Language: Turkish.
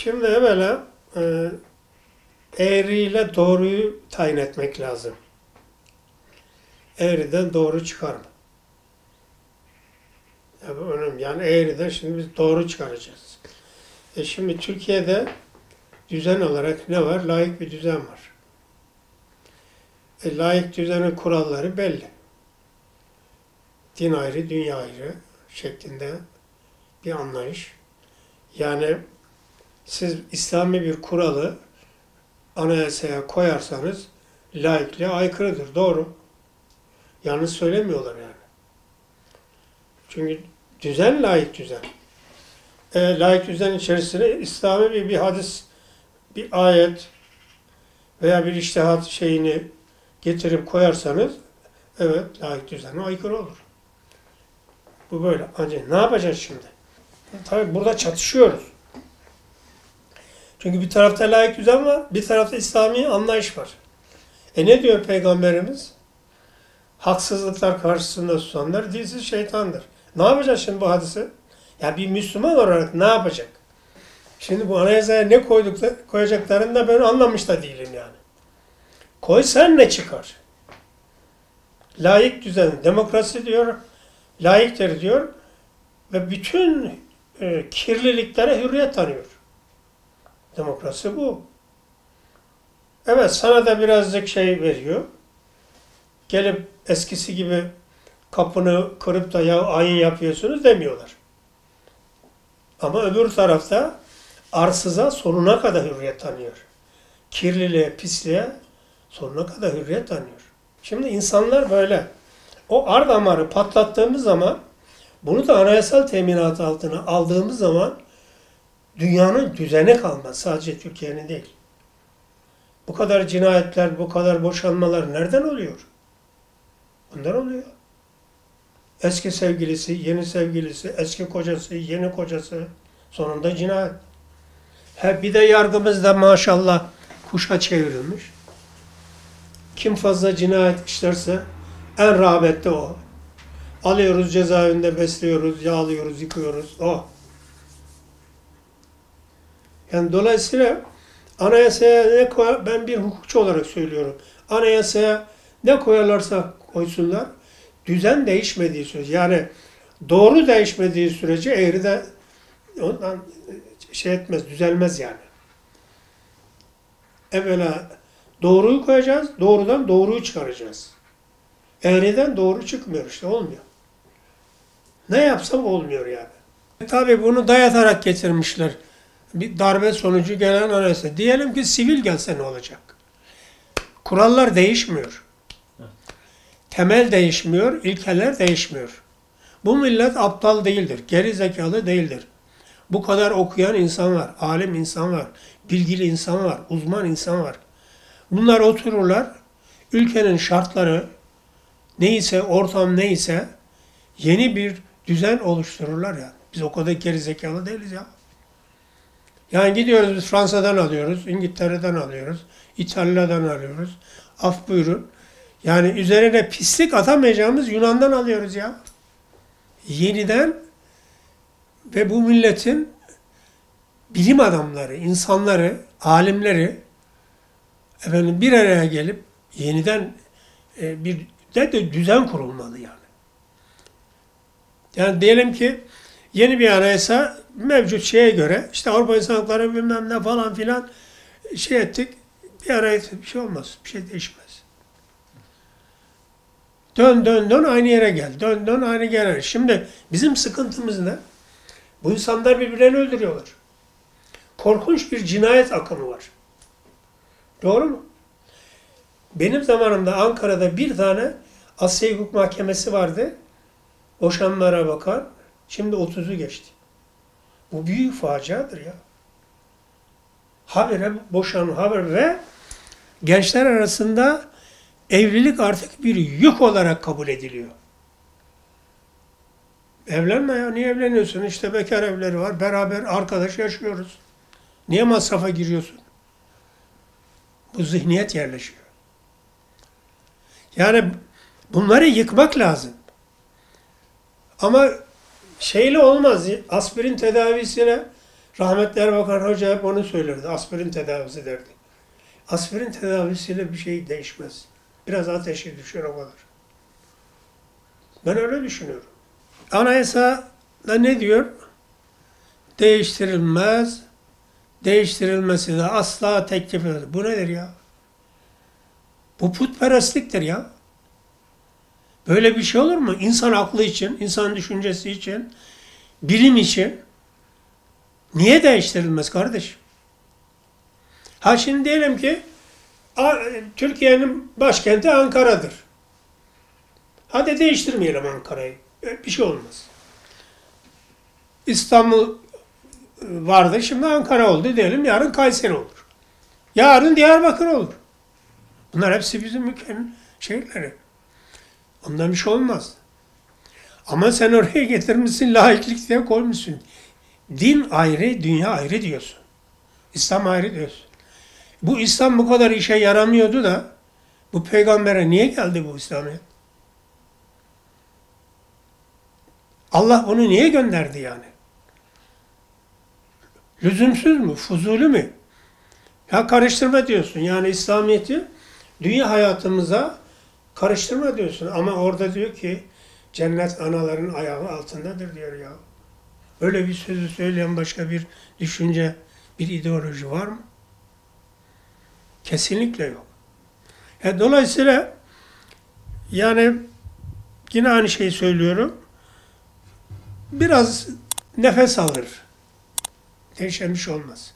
Şimdi evvela eğriyle doğruyu tayin etmek lazım. Eğriden doğru çıkar mı? Ya bu önemli. Yani eğriden şimdi biz doğru çıkaracağız. Şimdi Türkiye'de düzen olarak ne var? Laik bir düzen var. Laik düzenin kuralları belli. Din ayrı, dünya ayrı şeklinde bir anlayış. Yani siz İslami bir kuralı anayasaya koyarsanız laikliğe aykırıdır. Doğru. Yalnız söylemiyorlar yani. Çünkü düzen laik düzen. Laik düzen içerisine İslami bir hadis, bir ayet veya bir içtihat şeyini getirip koyarsanız evet laik düzene aykırı olur. Bu böyle. Ancak ne yapacağız şimdi? Tabii burada çatışıyoruz. Çünkü bir tarafta laik düzen var, bir tarafta İslami anlayış var. Ne diyor Peygamberimiz? Haksızlıklar karşısında susanlar dilsiz şeytandır. Ne yapacağız şimdi bu hadise? Ya bir Müslüman olarak ne yapacak? Şimdi bu anayasaya ne koyacaklarını da ben anlamış da değilim yani. Koysan ne çıkar? Laik düzen, demokrasi diyor, laiktir diyor ve bütün kirliliklere hürriyet tanıyor. Demokrasi bu. Evet sana da birazcık şey veriyor. Gelip eskisi gibi kapını kırıp da ya ayin yapıyorsunuz demiyorlar. Ama öbür tarafta arsıza sonuna kadar hürriyet tanıyor. Kirliliğe, pisliğe sonuna kadar hürriyet tanıyor. Şimdi insanlar böyle. O ar damarı patlattığımız zaman, bunu da anayasal teminat altına aldığımız zaman dünyanın düzeni kalmaz. Sadece Türkiye'nin değil. Bu kadar cinayetler, bu kadar boşanmalar nereden oluyor? Bundan oluyor. Eski sevgilisi, yeni sevgilisi, eski kocası, yeni kocası, sonunda cinayet. Bir de yargımız da maşallah kuşa çevrilmiş. Kim fazla cinayet işlerse en rağbette o. Alıyoruz cezaevinde besliyoruz, yağlıyoruz, yıkıyoruz. O. Yani dolayısıyla anayasaya ne koyar? Ben bir hukukçu olarak söylüyorum. Anayasaya ne koyarlarsa koysunlar, düzen değişmediği sürece, yani doğru değişmediği sürece eğri de ondan şey etmez, düzelmez yani. Evvela doğruyu koyacağız, doğrudan doğruyu çıkaracağız. Eğriden doğru çıkmıyor işte, olmuyor. Ne yapsam olmuyor yani. Tabii bunu dayatarak getirmişler. Bir darbe sonucu gelen anayasa. Diyelim ki sivil gelse ne olacak? Kurallar değişmiyor. Temel değişmiyor, ilkeler değişmiyor. Bu millet aptal değildir, geri zekalı değildir. Bu kadar okuyan insan var, alim insan var, bilgili insan var, uzman insan var. Bunlar otururlar, ülkenin şartları neyse, ortam neyse yeni bir düzen oluştururlar yani. Biz o kadar geri zekalı değiliz ya. Yani gidiyoruz biz Fransa'dan alıyoruz, İngiltere'den alıyoruz, İtalya'dan alıyoruz. Af buyurun. Yani üzerine pislik atamayacağımız Yunan'dan alıyoruz ya. Yeniden ve bu milletin bilim adamları, insanları, alimleri bir araya gelip yeniden bir de düzen kurulmalı yani. Yani diyelim ki yeni bir anayasa mevcut şeye göre işte Avrupa İnsan Hakları bilmem ne falan filan şey ettik. Bir araysa bir şey olmaz. Bir şey değişmez. Dön dön dön aynı yere gel. Dön dön aynı yere. Şimdi bizim sıkıntımız ne? Bu insanlar birbirlerini öldürüyorlar. Korkunç bir cinayet akımı var. Doğru mu? Benim zamanımda Ankara'da bir tane Asya Hukuk Mahkemesi vardı. Boşanmalara bakan. Şimdi 30'u geçti. Bu büyük faciadır ya. Habire boşanma haber ve gençler arasında evlilik artık bir yük olarak kabul ediliyor. Evlenme ya, niye evleniyorsun? İşte bekar evleri var, beraber arkadaş yaşıyoruz. Niye masrafa giriyorsun? Bu zihniyet yerleşiyor. Yani bunları yıkmak lazım. Ama şeyle olmaz. Aspirin tedavisiyle Rahmetli Erbakan Hoca hep onu söylerdi. Aspirin tedavisi derdi. Aspirin tedavisiyle bir şey değişmez. Biraz ateşi düşer o kadar. Ben öyle düşünüyorum. Anayasada ne diyor? Değiştirilmez, değiştirilmesi de asla teklif edilir. Bu nedir ya? Bu putperestliktir ya. Böyle bir şey olur mu? İnsan aklı için, insan düşüncesi için, bilim için niye değiştirilmez kardeşim? Ha şimdi diyelim ki Türkiye'nin başkenti Ankara'dır. Hadi değiştirmeyelim Ankara'yı. Bir şey olmaz. İstanbul vardı, şimdi Ankara oldu diyelim, yarın Kayseri olur. Yarın Diyarbakır olur. Bunlar hepsi bizim ülkenin şeyleri. Ondan bir şey olmaz. Ama sen oraya getirmişsin, laiklik diye koymuşsun. Din ayrı, dünya ayrı diyorsun. İslam ayrı diyorsun. Bu İslam bu kadar işe yaramıyordu da bu peygambere niye geldi bu İslamiyet? Allah onu niye gönderdi yani? Lüzumsuz mu? Fuzuli mi? Ya karıştırma diyorsun. Yani İslamiyet'i dünya hayatımıza karıştırma diyorsun. Ama orada diyor ki cennet anaların ayağı altındadır diyor ya. Öyle bir sözü söyleyen başka bir düşünce, bir ideoloji var mı? Kesinlikle yok. Dolayısıyla yani yine aynı şeyi söylüyorum. Biraz nefes alır. Değişen bir şey olmaz.